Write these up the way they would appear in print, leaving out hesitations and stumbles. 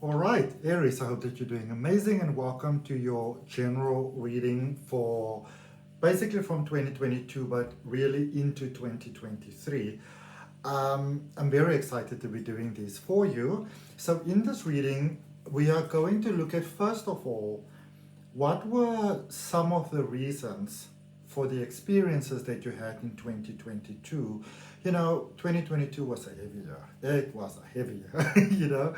All right, Aries, I hope that you're doing amazing and welcome to your general reading for basically from 2022, but really into 2023. I'm very excited to be doing this for you. So in this reading, we are going to look at, first of all, what were some of the reasons for the experiences that you had in 2022? 2022 was a heavy year. It was a heavy year,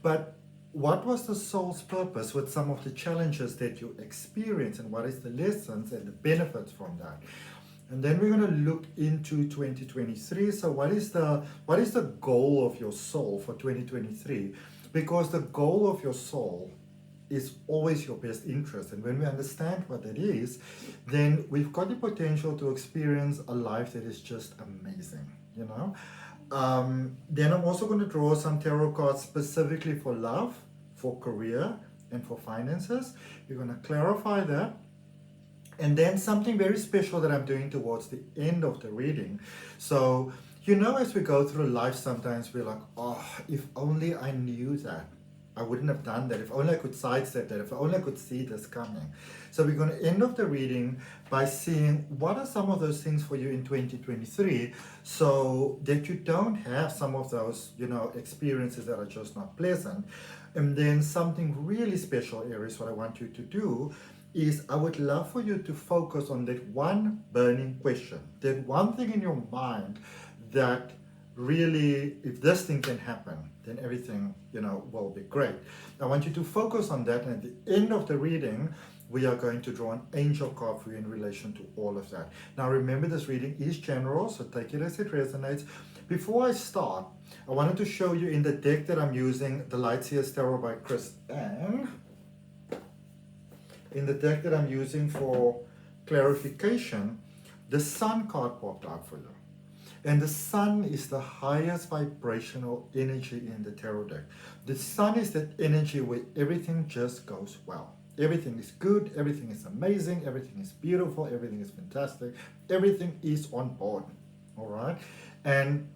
But what was the soul's purpose with some of the challenges that you experienced, and what is the lessons and the benefits from that? And then we're going to look into 2023. So what is the goal of your soul for 2023? Because the goal of your soul is always your best interest. And when we understand what that is, then we've got the potential to experience a life that is just amazing, Then I'm also going to draw some tarot cards specifically for love, for career, and for finances. We're going to clarify that. And then something very special that I'm doing towards the end of the reading. So, as we go through life, sometimes we're like, oh, if only I knew that. I wouldn't have done that. If only I could sidestep that. If only I could see this coming. So we're going to end off the reading by seeing what are some of those things for you in 2023, so that you don't have some of those, experiences that are just not pleasant. And then something really special, Aries, what I want you to do is I would love for you to focus on that one burning question, that one thing in your mind that really, if this thing can happen, then everything, will be great. I want you to focus on that, and at the end of the reading, we are going to draw an angel card for you in relation to all of that. Now remember, this reading is general, so take it as it resonates. Before I start, I wanted to show you in the deck that I'm using, the Lightseers Tarot by Chris Ann. In the deck that I'm using for clarification, the Sun card popped out for you. And the Sun is the highest vibrational energy in the tarot deck. The Sun is that energy where everything just goes well. Everything is good, everything is amazing, everything is beautiful, everything is fantastic, everything is on board, all right? And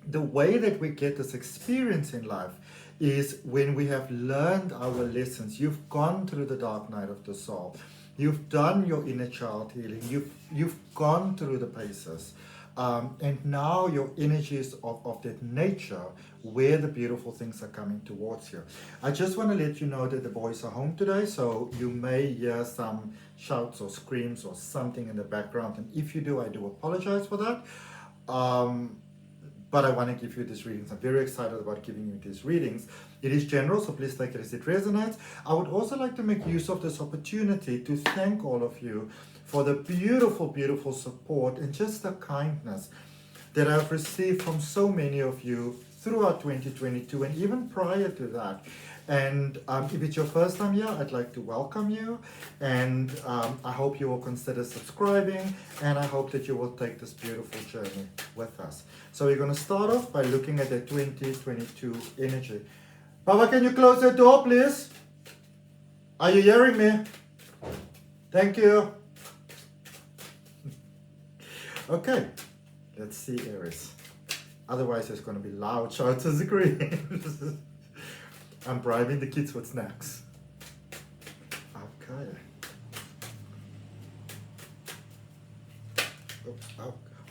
the way that we get this experience in life is when we have learned our lessons. You've gone through the dark night of the soul. You've done your inner child healing. You've gone through the paces. And now your energy is of that nature where the beautiful things are coming towards you. I just want to let you know that the boys are home today, so you may hear some shouts or screams or something in the background. And if you do, I do apologize for that. But I want to give you these readings. I'm very excited about giving you these readings. It is general, so please take it as it resonates. I would also like to make use of this opportunity to thank all of you for the beautiful, beautiful support and just the kindness that I've received from so many of you throughout 2022 and even prior to that. And if it's your first time here, I'd like to welcome you, and I hope you will consider subscribing, and I hope that you will take this beautiful journey with us. So we're going to start off by looking at the 2022 energy. Baba, can you close the door, please? Are you hearing me? Thank you. Okay, let's see, Aries. Otherwise, there's going to be loud shouts and screams. I'm bribing the kids with snacks. Okay.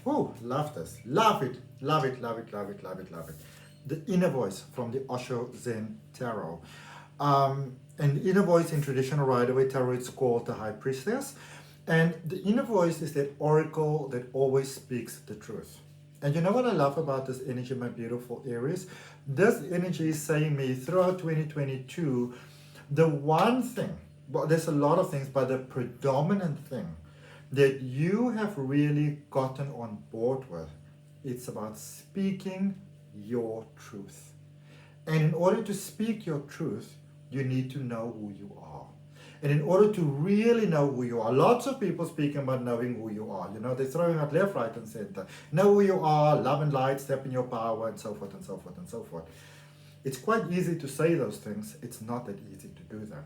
Oh, love this. Love it. Love it, love it, love it, love it, love it. The inner voice from the OSHO Zen Tarot. And the inner voice in traditional Rider-Waite Tarot, it's called the High Priestess. And the inner voice is that oracle that always speaks the truth. And you know what I love about this energy, my beautiful Aries? This energy is saying me throughout 2022, the one thing, well, there's a lot of things, but the predominant thing that you have really gotten on board with, it's about speaking your truth. And in order to speak your truth, you need to know who you are. And in order to really know who you are, lots of people speaking about knowing who you are. They're throwing out left, right, and center. Know who you are, love and light, step in your power, and so forth, and so forth, and so forth. It's quite easy to say those things. It's not that easy to do that,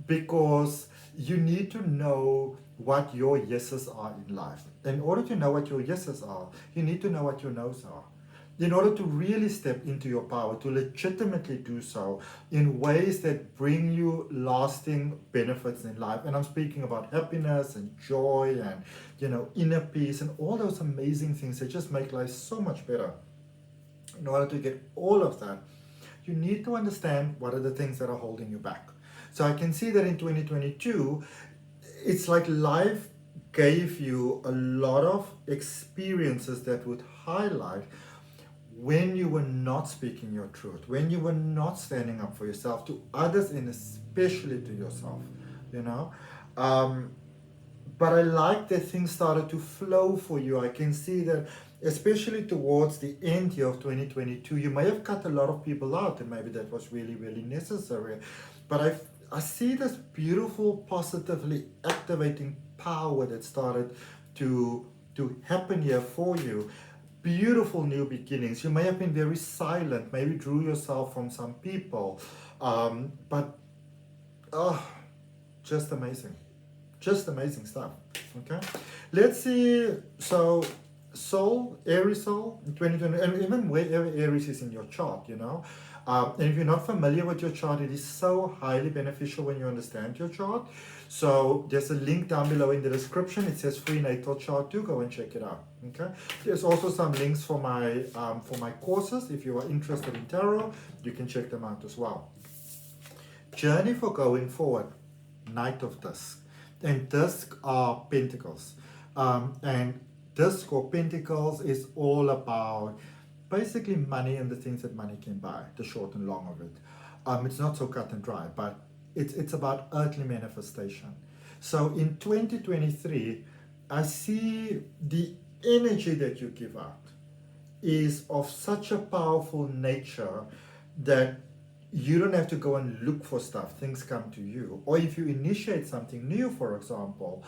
because you need to know what your yeses are in life. In order to know what your yeses are, you need to know what your nos are. in order to really step into your power, to legitimately do so in ways that bring you lasting benefits in life. And I'm speaking about happiness and joy and, inner peace and all those amazing things that just make life so much better. In order to get all of that, you need to understand what are the things that are holding you back. So I can see that in 2022, it's like life gave you a lot of experiences that would highlight when you were not speaking your truth, when you were not standing up for yourself, to others and especially to yourself, but I like that things started to flow for you. I can see that, especially towards the end here of 2022, you may have cut a lot of people out, and maybe that was really, really necessary. But I see this beautiful, positively activating power that started to happen here for you. Beautiful new beginnings. You may have been very silent, maybe drew yourself from some people, but just amazing. Just amazing stuff. Okay, let's see. So soul, Aries soul, 2020, and even wherever Aries is in your chart, and if you're not familiar with your chart, it is so highly beneficial when you understand your chart. So there's a link down below in the description. It says free natal chart too. Go and check it out. Okay. There's also some links for my courses. If you are interested in tarot, you can check them out as well. Journey for going forward. Knight of Disc. And disc are pentacles. And disc or pentacles is all about basically money and the things that money can buy, the short and long of it. It's not so cut and dry, but it's about earthly manifestation. So in 2023, I see the energy that you give out is of such a powerful nature that you don't have to go and look for stuff. Things come to you. Or if you initiate something new, for example,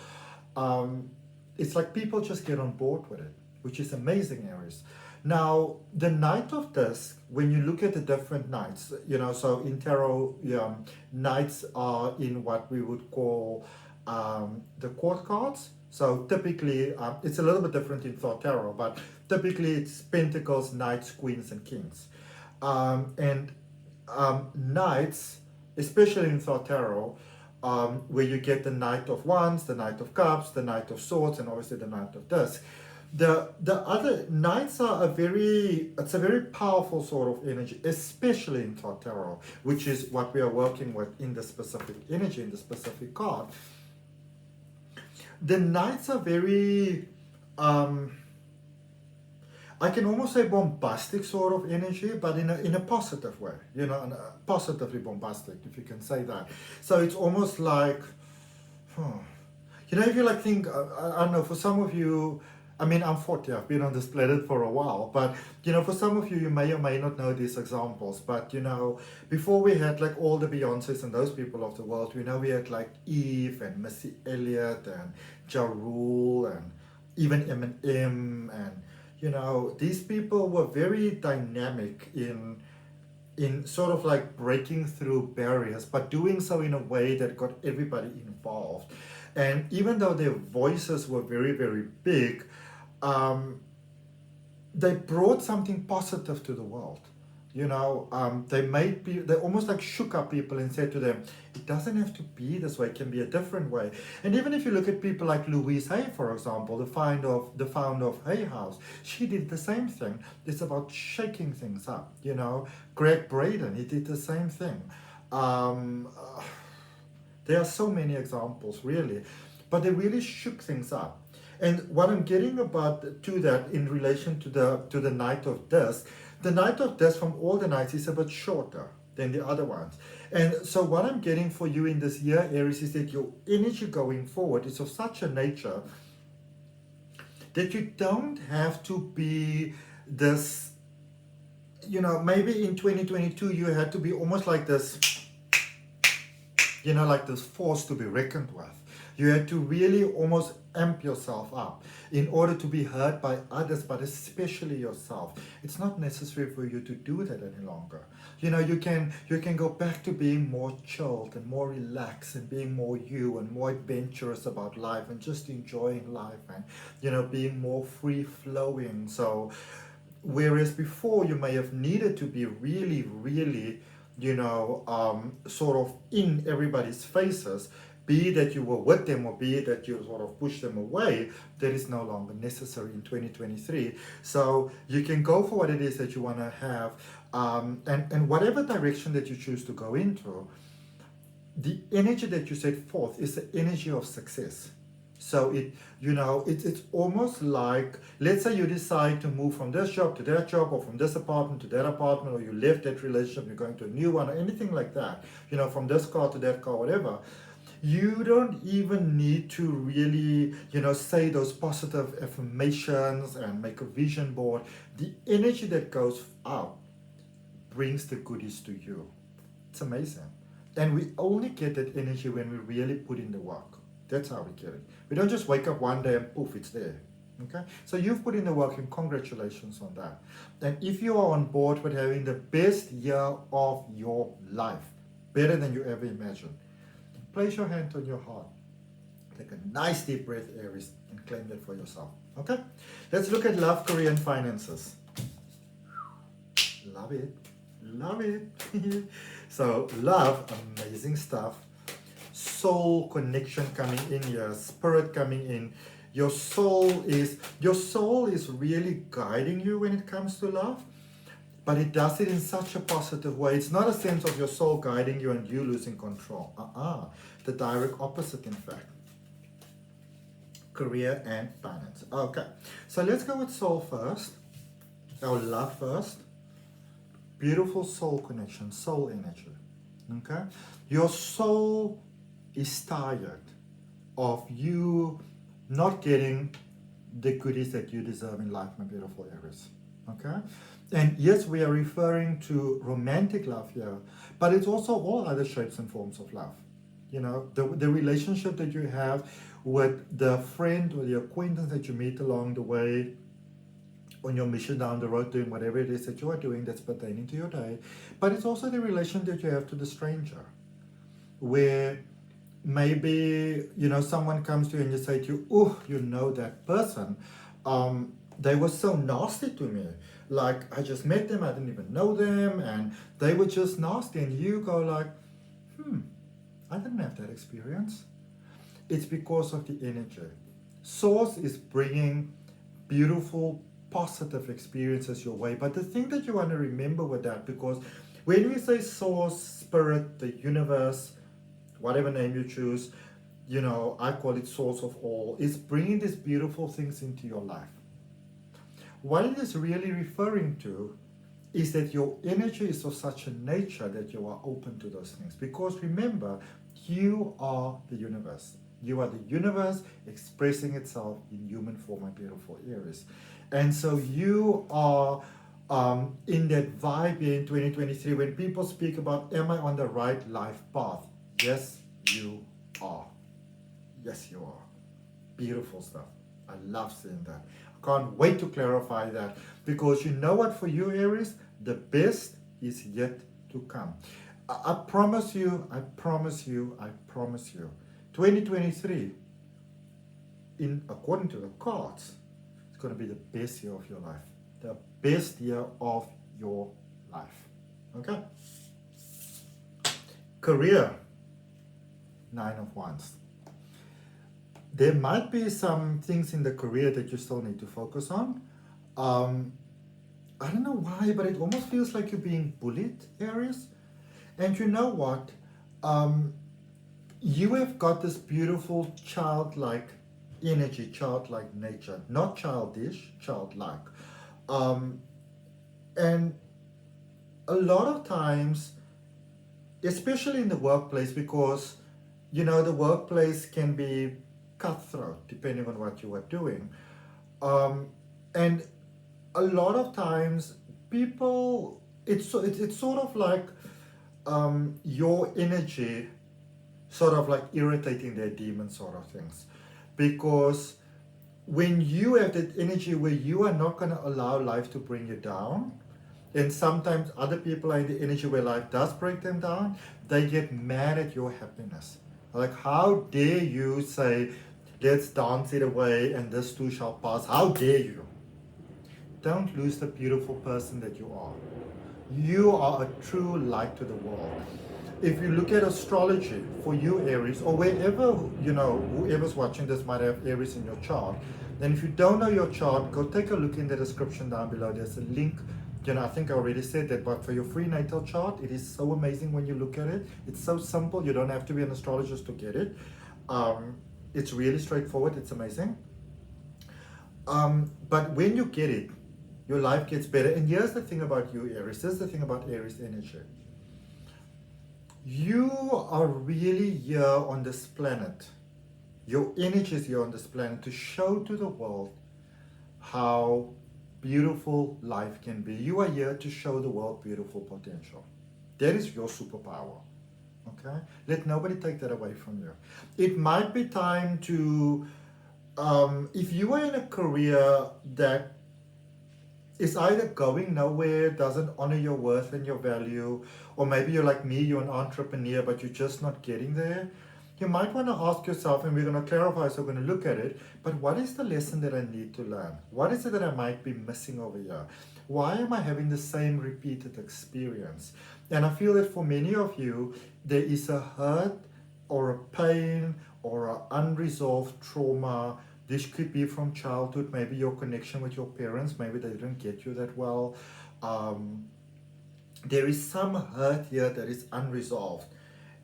it's like people just get on board with it, which is amazing, Aries. Now, the Knight of Disc, when you look at the different knights, so in tarot, knights are in what we would call the court cards. So typically, it's a little bit different in Thought Tarot, but typically it's pentacles, knights, queens, and kings. Knights, especially in Thought Tarot, where you get the Knight of Wands, the Knight of Cups, the Knight of Swords, and obviously the Knight of Disc. The other knights are it's a very powerful sort of energy, especially in Thought Tarot, which is what we are working with in the specific energy, in the specific card. The knights are very I can almost say bombastic sort of energy, but in a positive way, positively bombastic, if you can say that. So it's almost like, if you like think, I don't know, for some of you, I'm 40, I've been on this planet for a while, but, for some of you, you may or may not know these examples, but, before we had like all the Beyoncés and those people of the world, we had like Eve and Missy Elliott and Ja Rule and even Eminem and, these people were very dynamic in sort of like breaking through barriers, but doing so in a way that got everybody involved. And even though their voices were very, very big, they brought something positive to the world. They almost like shook up people and said to them, it doesn't have to be this way, it can be a different way. And even if you look at people like Louise Hay, for example, the founder of Hay House, she did the same thing. It's about shaking things up. Greg Braden, he did the same thing. There are so many examples, really, but they really shook things up. And what I'm getting about to that in relation to the Knight of Disc, the Knight of Disc from all the knights is a bit shorter than the other ones. And so what I'm getting for you in this year, Aries, is that your energy going forward is of such a nature that you don't have to be this, maybe in 2022 you had to be almost like this, like this force to be reckoned with. You had to really almost amp yourself up in order to be heard by others, but especially yourself. It's not necessary for you to do that any longer. You can go back to being more chilled and more relaxed and being more you and more adventurous about life and just enjoying life and, being more free flowing. So whereas before you may have needed to be really, really, sort of in everybody's faces, be it that you were with them or be it that you sort of push them away, that is no longer necessary in 2023. So you can go for what it is that you want to have, and whatever direction that you choose to go into, the energy that you set forth is the energy of success. So it's almost like, let's say you decide to move from this job to that job, or from this apartment to that apartment, or you left that relationship, you're going to a new one, or anything like that, from this car to that car, whatever. You don't even need to really, say those positive affirmations and make a vision board. The energy that goes out brings the goodies to you. It's amazing. And we only get that energy when we really put in the work. That's how we get it. We don't just wake up one day and poof, it's there. Okay? So you've put in the work, and congratulations on that. And if you are on board with having the best year of your life, better than you ever imagined, place your hand on your heart. Take a nice deep breath, Aries, and claim that for yourself. Okay? Let's look at love, career, and finances. Love it. Love it. So love, amazing stuff. Soul connection coming in here, spirit coming in. Your soul is really guiding you when it comes to love, but it does it in such a positive way. It's not a sense of your soul guiding you and you losing control. The direct opposite, in fact. Career and finance. Okay, so let's go with soul first, or love first. Beautiful soul connection, soul energy. Okay, your soul is tired of you not getting the goodies that you deserve in life, my beautiful Aries. Okay, and yes, we are referring to romantic love here, but it's also all other shapes and forms of love. The relationship that you have with the friend or the acquaintance that you meet along the way, on your mission down the road, doing whatever it is that you are doing that's pertaining to your day. But it's also the relation that you have to the stranger, where maybe someone comes to you and you say to you, oh, that person, they were so nasty to me, like I just met them, I didn't even know them, and they were just nasty. And you go like, I didn't have that experience. It's because of the energy. Source is bringing beautiful, positive experiences your way. But the thing that you want to remember with that, because when we say source, spirit, the universe, whatever name you choose, I call it source of all, is bringing these beautiful things into your life. What it is really referring to is that your energy is of such a nature that you are open to those things. Because remember, you are the universe. You are the universe expressing itself in human form, my beautiful Aries. And so you are in that vibe here in 2023 when people speak about, am I on the right life path? Yes, you are. Yes, you are. Beautiful stuff. I love seeing that. I can't wait to clarify that, because you know what, for you, Aries, the best is yet to come. I promise you, 2023, according to the cards, it's going to be the best year of your life. The best year of your life. Okay? Career, 9 of Wands. There might be some things in the career that you still need to focus on. I don't know why, but it almost feels like you're being bullied, Aries. And you know what? You have got this beautiful childlike energy, childlike nature. Not childish, childlike. And a lot of times, especially in the workplace, because, the workplace can be cutthroat depending on what you are doing. And a lot of times people, it's sort of like your energy sort of like irritating their demon sort of things. Because when you have that energy where you are not going to allow life to bring you down, and sometimes other people are in the energy where life does break them down, they get mad at your happiness. Like, how dare you say, let's dance it away and this too shall pass? How dare you? don't lose the beautiful person that you are. You are a true light to the world. If you look at astrology for you, Aries, or wherever, you know, whoever's watching this might have Aries in your chart, then if you don't know your chart, go take a look in the description down below. There's a link. You know, I think I already said that, but for your free natal chart, it is so amazing when you look at it. It's so simple. You don't have to be an astrologist to get it. It's really straightforward. It's amazing. But when you get it, your life gets better. And here's the thing about you, Aries. This is the thing about Aries energy. You are really here on this planet. Your energy is here on this planet to show to the world how beautiful life can be. You are here to show the world beautiful potential. That is your superpower. Okay? Let nobody take that away from you. It might be time to, if you are in a career that is either going nowhere, doesn't honor your worth and your value, or maybe you're like me, you're an entrepreneur, but you're just not getting there, you might want to ask yourself, and we're going to clarify, so we're going to look at it, but what is the lesson that I need to learn? What is it that I might be missing over here? Why am I having the same repeated experience? And I feel that for many of you, there is a hurt or a pain or an unresolved trauma. This could be from childhood, maybe your connection with your parents, maybe they didn't get you that well. There is some hurt here that is unresolved.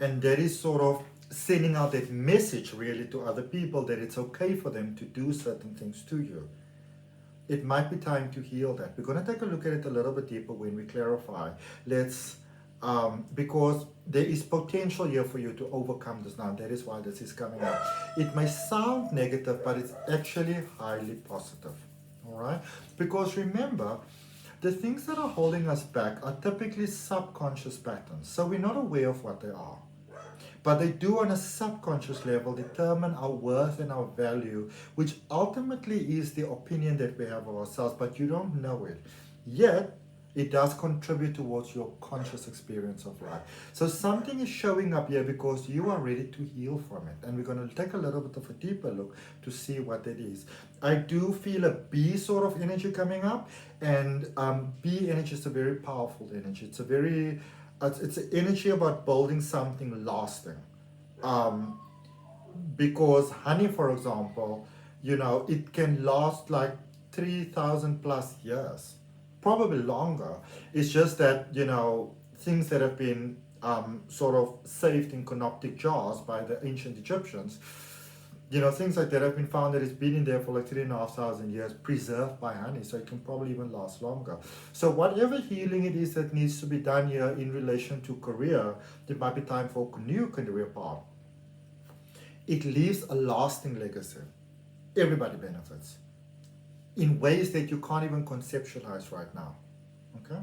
And that is sort of sending out that message really to other people that it's okay for them to do certain things to you. It might be time to heal that. We're going to take a look at it a little bit deeper when we clarify. Because there is potential here for you to overcome this now. That is why this is coming up. It may sound negative, but it's actually highly positive. All right? Because remember, the things that are holding us back are typically subconscious patterns. So we're not aware of what they are. But they do on a subconscious level determine our worth and our value, which ultimately is the opinion that we have of ourselves, but you don't know it. Yet, it does contribute towards your conscious experience of life. So something is showing up here because you are ready to heal from it. And we're going to take a little bit of a deeper look to see what that is. I do feel a B sort of energy coming up. And B energy is a very powerful energy. It's a very, it's an energy about building something lasting. Because honey, for example, you know, it can last like 3,000 plus years. Probably longer. It's just that, you know, things that have been sort of saved in canopic jars by the ancient Egyptians, you know, things like that have been found that it's been in there for like 3,500 years, preserved by honey, so it can probably even last longer. So whatever healing it is that needs to be done here in relation to career, it might be time for a new career path. It leaves a lasting legacy. Everybody benefits in ways that you can't even conceptualize right now. Okay?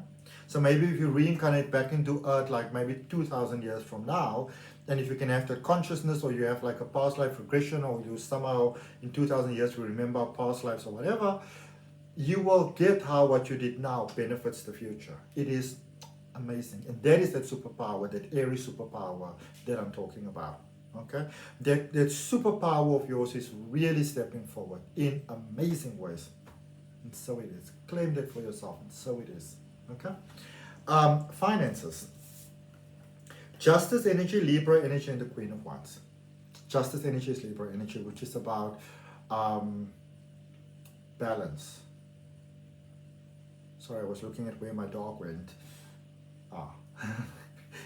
So maybe if you reincarnate back into Earth like maybe 2,000 years from now, and if you can have that consciousness, or you have like a past life regression, or you somehow in 2,000 years you remember past lives or whatever, you will get how what you did now benefits the future. It is amazing. And that is that superpower, that Aries superpower that I'm talking about. Okay? That superpower of yours is really stepping forward in amazing ways. And so it is. Claim that for yourself, and so it is. Okay? Finances. Justice energy, Libra energy, and the Queen of Wands. Justice energy is Libra energy, which is about balance. Sorry, I was looking at where my dog went.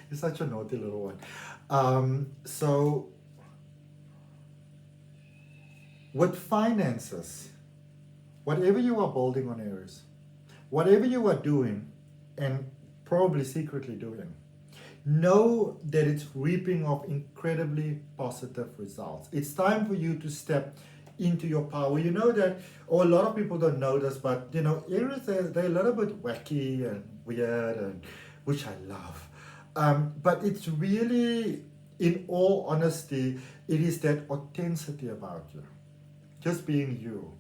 He's such a naughty little one. So, with finances, whatever you are building on Aries, whatever you are doing, and probably secretly doing, know that it's reaping of incredibly positive results. It's time for you to step into your power. You know that, or a lot of people don't know this, but you know, Aries, they're a little bit wacky and weird, and which I love. But it's really, in all honesty, it is that authenticity about you. Just being you.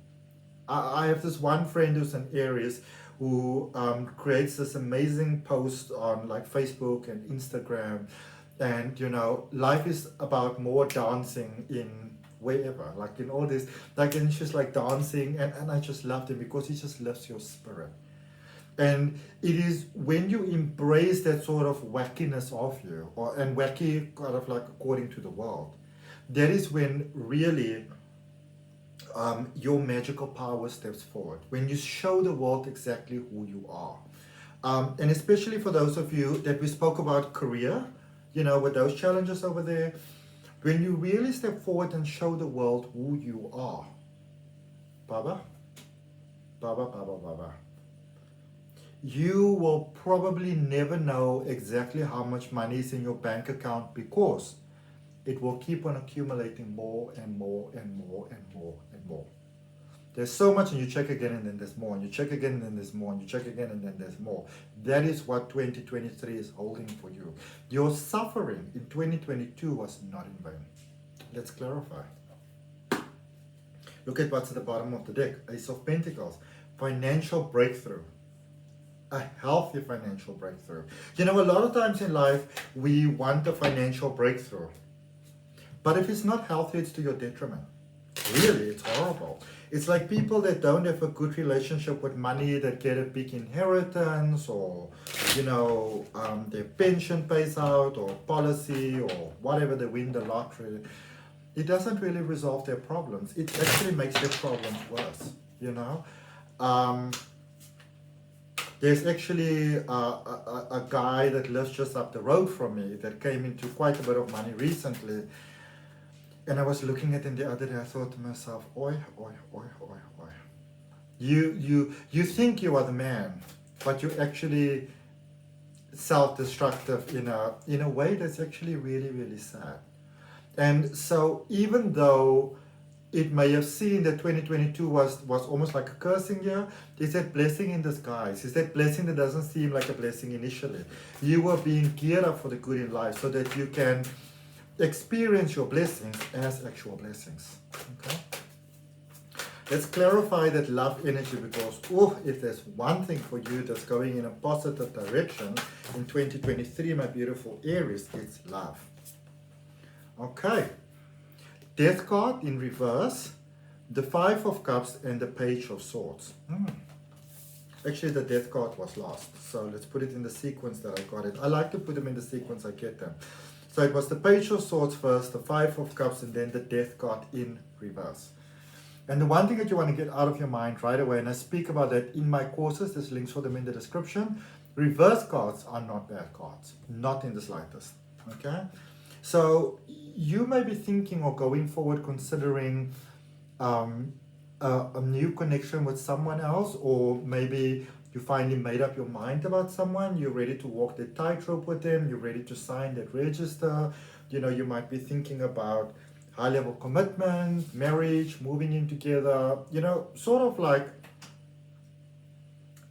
I have this one friend who's an Aries who creates this amazing post on like Facebook and Instagram, and you know, life is about more dancing in wherever, like in all this, like, and she's like dancing, and I just loved it because it just lifts your spirit. And it is when you embrace that sort of wackiness of you, and wacky kind of like according to the world, that is when really your magical power steps forward. When you show the world exactly who you are. And especially for those of you that we spoke about career, you know, with those challenges over there, when you really step forward and show the world who you are, Baba, Baba, Baba, Baba, you will probably never know exactly how much money is in your bank account, because it will keep on accumulating more and more and more and more and more. There's so much, and you check again and then there's more, and you check again and then there's more, and you check again and then there's more. That is what 2023 is holding for you. Your suffering in 2022 was not in vain. Let's clarify. Look at what's at the bottom of the deck. Ace of Pentacles. Financial breakthrough. A healthy financial breakthrough. You know, a lot of times in life, we want a financial breakthrough. But if it's not healthy, it's to your detriment. Really, it's horrible. It's like people that don't have a good relationship with money, that get a big inheritance, or, you know, their pension pays out, or policy, or whatever, they win the lottery. It doesn't really resolve their problems. It actually makes their problems worse, you know. There's actually a guy that lives just up the road from me that came into quite a bit of money recently. And I was looking at him the other day, I thought to myself, oi, oi, oi, oi, oi. You think you are the man, but you're actually self-destructive in a way that's actually really, really sad. And so even though it may have seemed that 2022 was almost like a cursing year, it's that blessing in disguise. It's that blessing that doesn't seem like a blessing initially. You were being geared up for the good in life so that you can experience your blessings as actual blessings. Okay? Let's clarify that love energy, because if there's one thing for you that's going in a positive direction in 2023, my beautiful Aries, it's love. Okay. Death card in reverse, the Five of Cups, and the Page of Swords. Actually, the Death card was last, so let's put it in the sequence that I got it. I like to put them in the sequence I get them. So it was the Page of Swords first, the Five of Cups, and then the Death card in reverse. And the one thing that you want to get out of your mind right away, and I speak about that in my courses, there's links for them in the description, reverse cards are not bad cards, not in the slightest, okay? So you may be thinking or going forward considering a new connection with someone else, or maybe you finally made up your mind about someone, you're ready to walk the tightrope with them, you're ready to sign that register. You know, you might be thinking about high-level commitment, marriage, moving in together, you know, sort of like,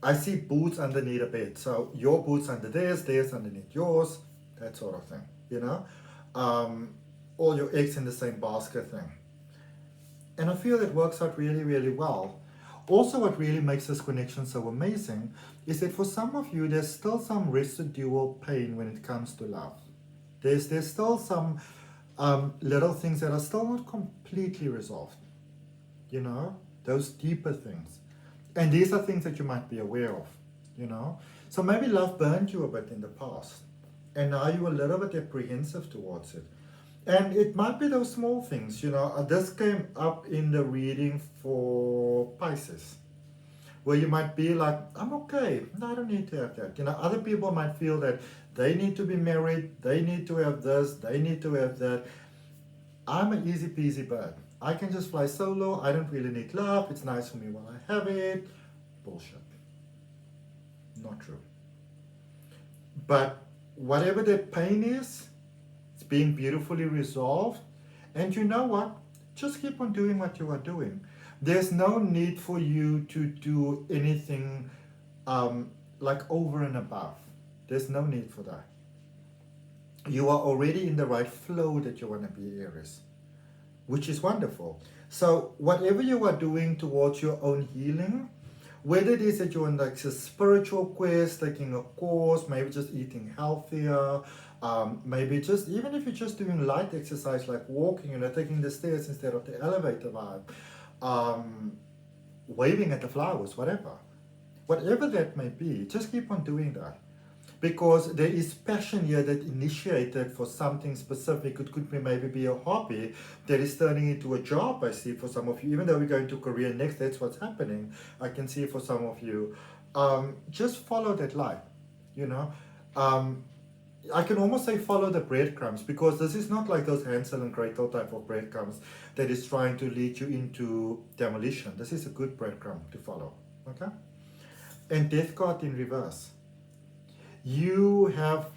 I see boots underneath a bed. So your boots under theirs, theirs underneath yours, that sort of thing, you know. All your eggs in the same basket thing. And I feel it works out really, really well. Also, what really makes this connection so amazing is that for some of you, there's still some residual pain when it comes to love. There's still some little things that are still not completely resolved. You know, those deeper things. And these are things that you might be aware of, you know. So maybe love burned you a bit in the past, and now you're a little bit apprehensive towards it. And it might be those small things, you know. This came up in the reading for Pisces, where you might be like, I'm okay, no, I don't need to have that. You know, other people might feel that they need to be married, they need to have this, they need to have that. I'm an easy peasy bird. I can just fly solo, I don't really need love, it's nice for me while I have it. Bullshit. Not true. But whatever that pain is, it's being beautifully resolved. And you know what? Just keep on doing what you are doing. There's no need for you to do anything like over and above. There's no need for that. You are already in the right flow that you want to be, Aries, which is wonderful. So whatever you are doing towards your own healing, Whether it is that you're on like a spiritual quest, taking a course, maybe just eating healthier, maybe just, even if you're just doing light exercise like walking, taking the stairs instead of the elevator vibe, waving at the flowers, whatever that may be, just keep on doing that. Because there is passion here that initiated for something specific. It could be maybe be a hobby that is turning into a job, I see, for some of you. Even though we're going to Korea next, that's what's happening. I can see for some of you. Just follow that light, I can almost say follow the breadcrumbs, because this is not like those Hansel and Gretel type of breadcrumbs that is trying to lead you into demolition. This is a good breadcrumb to follow, okay? And Death card in reverse. You have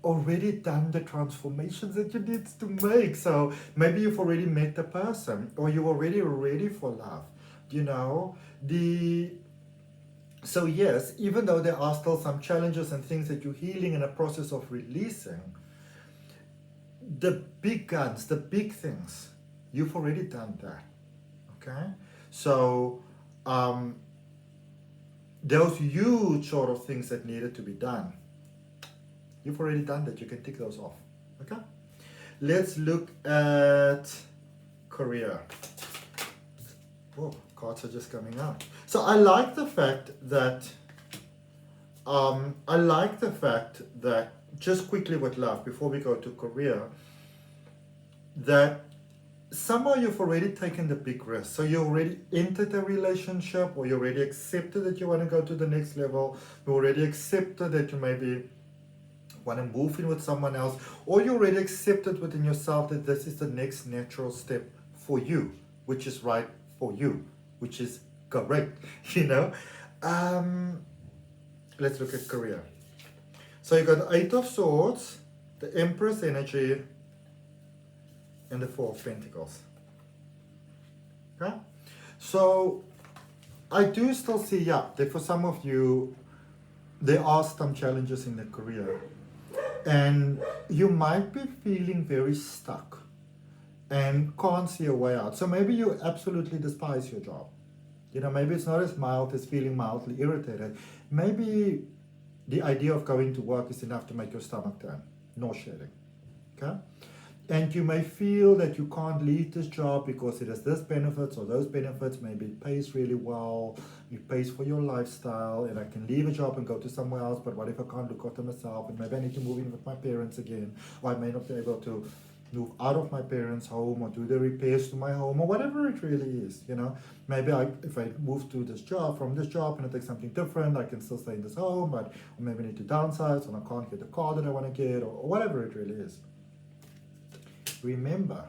already done the transformations that you need to make. So maybe you've already met the person, or you're already ready for love. So yes, even though there are still some challenges and things that you're healing in a process of releasing, the big guns, the big things, you've already done that. Okay? So those huge sort of things that needed to be done, you've already done that. You can tick those off. Okay? Let's look at career. Oh, cards are just coming out. So I like the fact that just quickly with love, before we go to career, that somehow you've already taken the big risk. So you already entered a relationship, or you already accepted that you want to go to the next level. You already accepted that you maybe want to move in with someone else, or you already accepted within yourself that this is the next natural step for you, which is right for you, which is correct, Let's look at career. So you got the 8 of Swords, the Empress energy, and the 4 of Pentacles. Okay? So I do still see, that for some of you, there are some challenges in the career. And you might be feeling very stuck and can't see a way out. So maybe you absolutely despise your job. Maybe it's not as mild as feeling mildly irritated. Maybe the idea of going to work is enough to make your stomach turn, nauseating. Okay? And you may feel that you can't leave this job because it has this benefits or those benefits. Maybe it pays really well, it pays for your lifestyle, and I can leave a job and go to somewhere else, but what if I can't look after myself, and maybe I need to move in with my parents again, or I may not be able to move out of my parents' home or do the repairs to my home, or whatever it really is, Maybe if I move to this job, from this job, and I take something different, I can still stay in this home, but maybe I need to downsize, and I can't get the car that I want to get, or whatever it really is. Remember,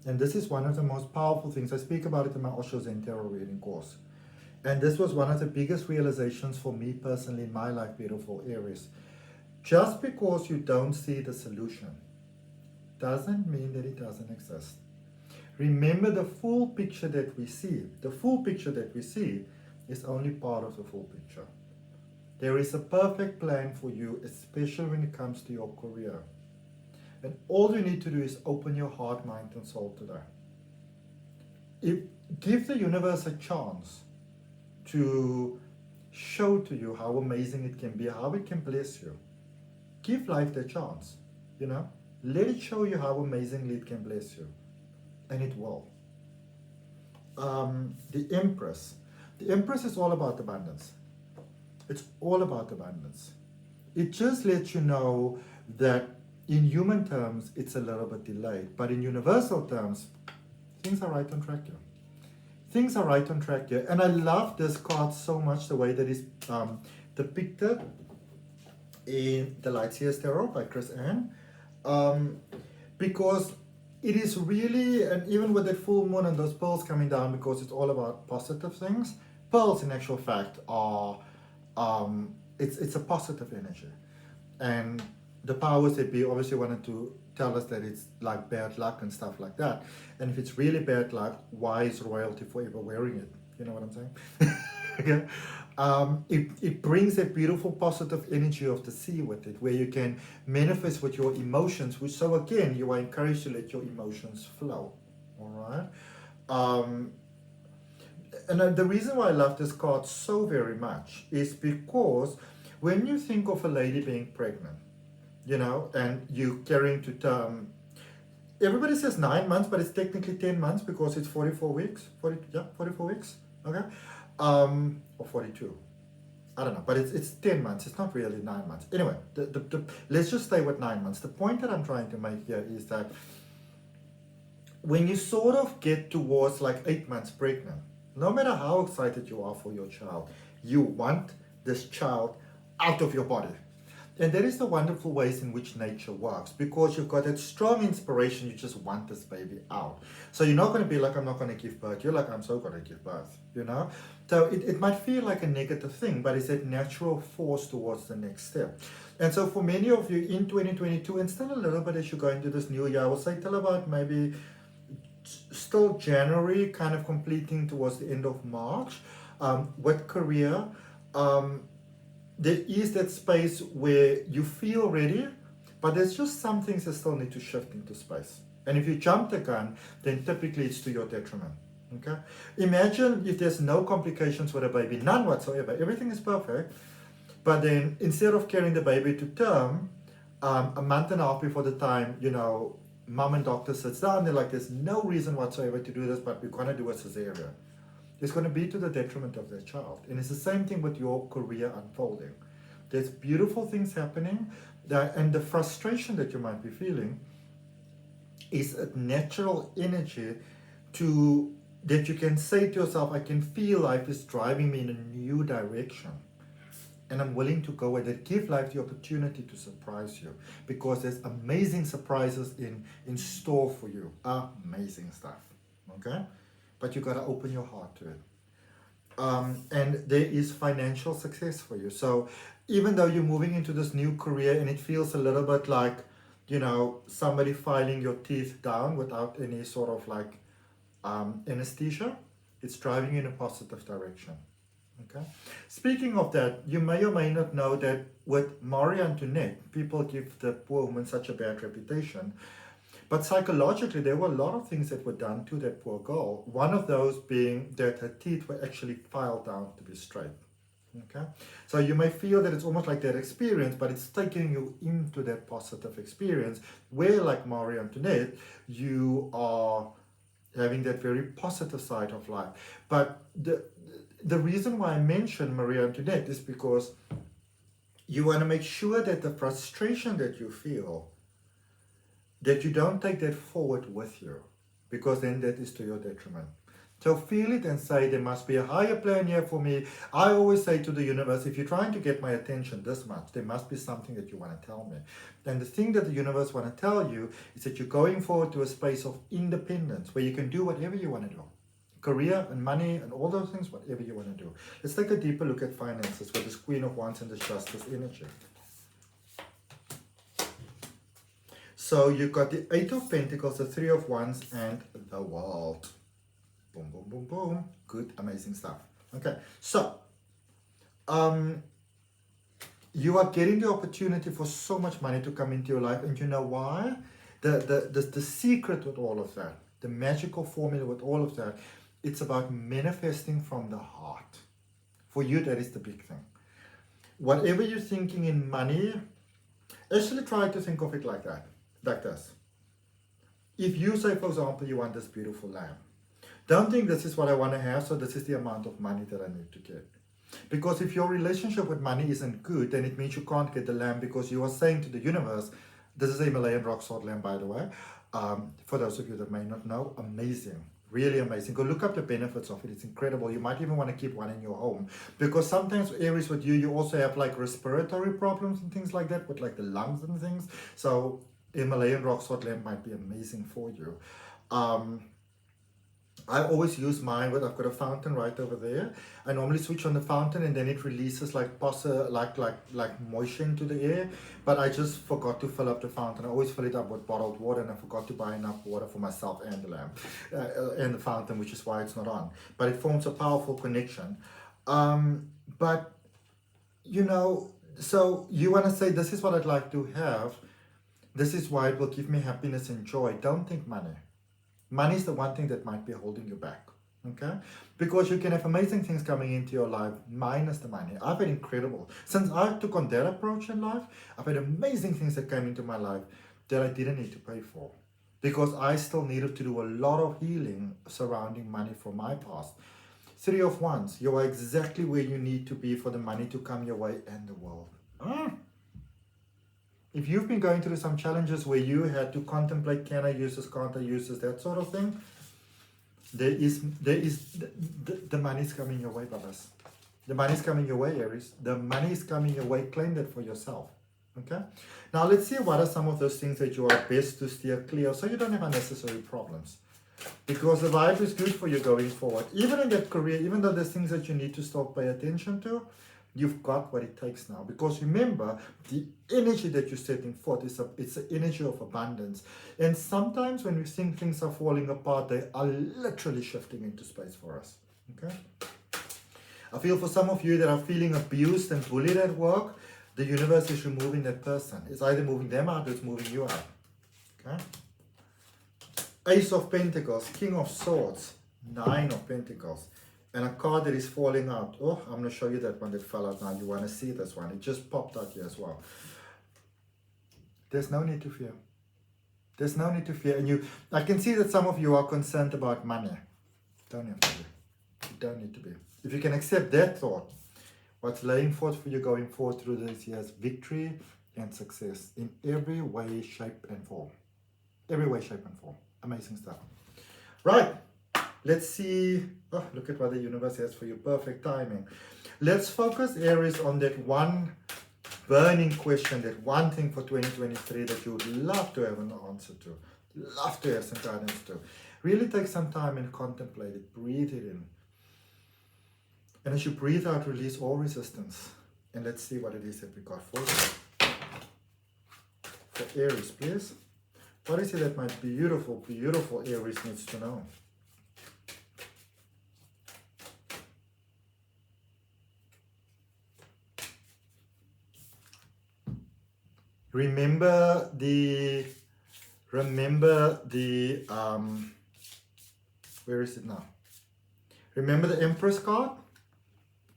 and this is one of the most powerful things, I speak about it in my OSHO Zen Tarot reading course, and this was one of the biggest realizations for me personally in my life, beautiful Aries. Just because you don't see the solution doesn't mean that it doesn't exist. Remember, the full picture that we see, is only part of the full picture. There is a perfect plan for you, especially when it comes to your career. And all you need to do is open your heart, mind, and soul to that. Give the universe a chance to show to you how amazing it can be, how it can bless you. Give life the chance, Let it show you how amazingly it can bless you. And it will. The Empress. The Empress is all about abundance. It's all about abundance. It just lets you know that in human terms, it's a little bit delayed. But in universal terms, things are right on track here. Things are right on track here. And I love this card so much, the way that it's depicted in the Lightseers Tarot by Chris Ann. Because it is really, and even with that full moon and those pearls coming down, because it's all about positive things, pearls in actual fact are, it's a positive energy. And the powers that be obviously wanted to tell us that it's like bad luck and stuff like that. And if it's really bad luck, why is royalty forever wearing it? You know what I'm saying? Okay. It brings a beautiful positive energy of the sea with it, where you can manifest with your emotions, which, so again, you are encouraged to let your emotions flow. All right. And the reason why I love this card so very much is because when you think of a lady being pregnant, and you carrying to term, everybody says 9 months, but it's technically 10 months because it's 44 weeks. 44 weeks. Okay, or 42. I don't know, but it's 10 months. It's not really 9 months. Anyway, let's just stay with 9 months. The point that I'm trying to make here is that when you sort of get towards like 8 months pregnant, no matter how excited you are for your child, you want this child out of your body. And that is the wonderful ways in which nature works, because you've got that strong inspiration, you just want this baby out. So you're not going to be like, I'm not going to give birth. You're like, I'm so going to give birth, So it might feel like a negative thing, but it's that natural force towards the next step. And so for many of you in 2022, and still a little bit as you go into this new year, I will say till about maybe still January, kind of completing towards the end of March, with career, there is that space where you feel ready, but there's just some things that still need to shift into space. And if you jump the gun, then typically it's to your detriment. Okay? Imagine if there's no complications with a baby, none whatsoever, everything is perfect, but then instead of carrying the baby to term, a month and a half before the time, mom and doctor sits down, they're like, there's no reason whatsoever to do this, but we're going to do a cesarean. It's going to be to the detriment of their child. And it's the same thing with your career unfolding. There's beautiful things happening, and the frustration that you might be feeling is a natural energy that you can say to yourself, I can feel life is driving me in a new direction. And I'm willing to go with it. Give life the opportunity to surprise you, because there's amazing surprises in store for you. Amazing stuff. Okay? But you got to open your heart to it. And there is financial success for you. So even though you're moving into this new career and it feels a little bit like, somebody filing your teeth down without any sort of like anesthesia, it's driving you in a positive direction. Okay. Speaking of that, you may or may not know that with Marie Antoinette, people give the poor woman such a bad reputation. But psychologically, there were a lot of things that were done to that poor girl. One of those being that her teeth were actually filed down to be straight. Okay? So you may feel that it's almost like that experience, but it's taking you into that positive experience where, like Marie Antoinette, you are having that very positive side of life. But the reason why I mention Marie Antoinette is because you want to make sure that the frustration that you feel, that you don't take that forward with you, because then that is to your detriment. So feel it and say, there must be a higher plan here for me. I always say to the universe, if you're trying to get my attention this much, there must be something that you want to tell me. And the thing that the universe want to tell you is that you're going forward to a space of independence where you can do whatever you want to do. Career and money and all those things, whatever you want to do. Let's take a deeper look at finances with this Queen of Wands and this Justice energy. So you've got the Eight of Pentacles, the Three of Wands, and the World. Boom, boom, boom, boom. Good, amazing stuff. Okay, so you are getting the opportunity for so much money to come into your life, and you know why? The secret with all of that, the magical formula with all of that, it's about manifesting from the heart. For you, that is the big thing. Whatever you're thinking in money, actually try to think of it like that, like this. If you say, for example, you want this beautiful lamb, don't think this is what I want to have, so this is the amount of money that I need to get. Because if your relationship with money isn't good, then it means you can't get the lamb, because you are saying to the universe, this is a Himalayan rock salt lamb, by the way. For those of you that may not know, amazing. Really amazing. Go look up the benefits of it. It's incredible. You might even want to keep one in your home, because sometimes Aries with you also have like respiratory problems and things like that with like the lungs and things. So Himalayan rock salt lamp might be amazing for you. I always use mine with, I've got a fountain right over there. I normally switch on the fountain and then it releases like moisture into the air, but I just forgot to fill up the fountain. I always fill it up with bottled water, and I forgot to buy enough water for myself and the lamp and the fountain, which is why it's not on. But it forms a powerful connection. But you know, so you want to say, this is what I'd like to have. This is why it will give me happiness and joy. Don't think money. Money is the one thing that might be holding you back. Okay, because you can have amazing things coming into your life minus the money. I've had incredible, since I took on that approach in life, I've had amazing things that came into my life that I didn't need to pay for, because I still needed to do a lot of healing surrounding money from my past. Three of Wands, you are exactly where you need to be for the money to come your way and the world. If you've been going through some challenges where you had to contemplate, can I use this, can't I use this, that sort of thing, the money's coming your way, Babas. The money's coming your way, Aries. The money is coming your way. Claim that for yourself. Okay? Now let's see what are some of those things that you are best to steer clear so you don't have unnecessary problems. Because the vibe is good for you going forward. Even in that career, even though there's things that you need to still pay attention to, you've got what it takes now. Because remember, the energy that you're setting forth it's the energy of abundance. And sometimes when we think things are falling apart, they are literally shifting into space for us. Okay? I feel for some of you that are feeling abused and bullied at work, the universe is removing that person. It's either moving them out or it's moving you out. Okay? Ace of Pentacles, King of Swords, Nine of Pentacles, and a card that is falling out. Oh, I'm going to show you that one that fell out now. You want to see this one. It just popped out here as well. There's no need to fear. There's no need to fear. And I can see that some of you are concerned about money. Don't have to be. You don't need to be. If you can accept that thought, what's laying forth for you going forward through this year is victory and success in every way, shape, and form. Every way, shape, and form. Amazing stuff. Right. Let's see. Oh, look at what the universe has for you. Perfect timing. Let's focus, Aries, on that one burning question, that one thing for 2023 that you would love to have an answer to. Love to have some guidance to. Really take some time and contemplate it. Breathe it in. And as you breathe out, release all resistance. And let's see what it is that we got for you. For Aries, please. What is it that my beautiful, beautiful Aries needs to know? Remember the, where is it now? Remember the Empress card?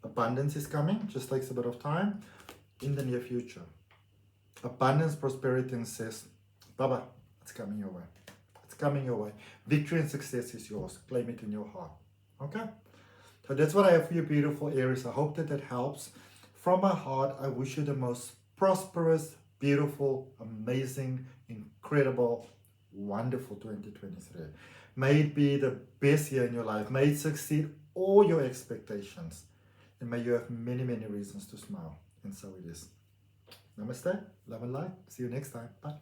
Abundance is coming, just takes a bit of time, in the near future. Abundance, prosperity, and success. Baba, it's coming your way. It's coming your way. Victory and success is yours. Claim it in your heart. Okay? So that's what I have for you, beautiful Aries. I hope that that helps. From my heart, I wish you the most prosperous, beautiful, amazing, incredible, wonderful 2023. May it be the best year in your life. May it succeed all your expectations. And may you have many, many reasons to smile. And so it is. Namaste. Love and light. See you next time. Bye.